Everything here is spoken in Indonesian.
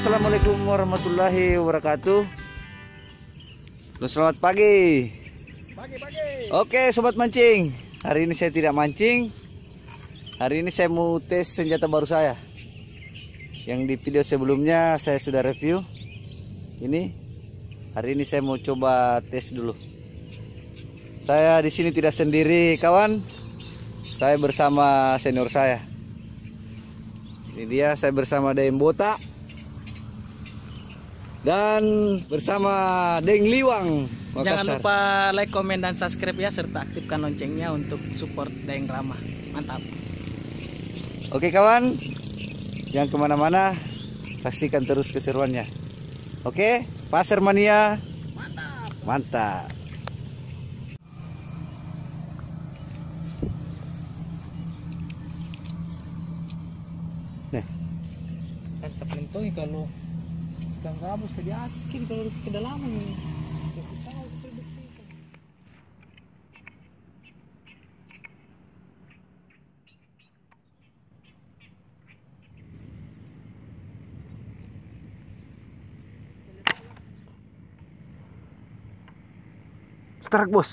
Assalamualaikum warahmatullahi wabarakatuh. Selamat pagi. Oke sobat mancing, hari ini saya tidak mancing. Hari ini saya mau tes senjata baru saya. Yang di video sebelumnya saya sudah review. Ini hari ini saya mau coba tes dulu. Saya di sini tidak sendiri kawan. Saya bersama senior saya. Ini dia, saya bersama Deng Botak dan bersama Deng Liwang Makassar. Jangan lupa like, komen, dan subscribe ya, serta aktifkan loncengnya untuk support Deng Rama. Mantap. Oke kawan, jangan kemana-mana, saksikan terus keseruannya. Oke, Pasar Mania, mantap, mantap. Mantap mentoy kalau ikan gabus ke di atas kiri, kalau ke dalam ini. Start bos.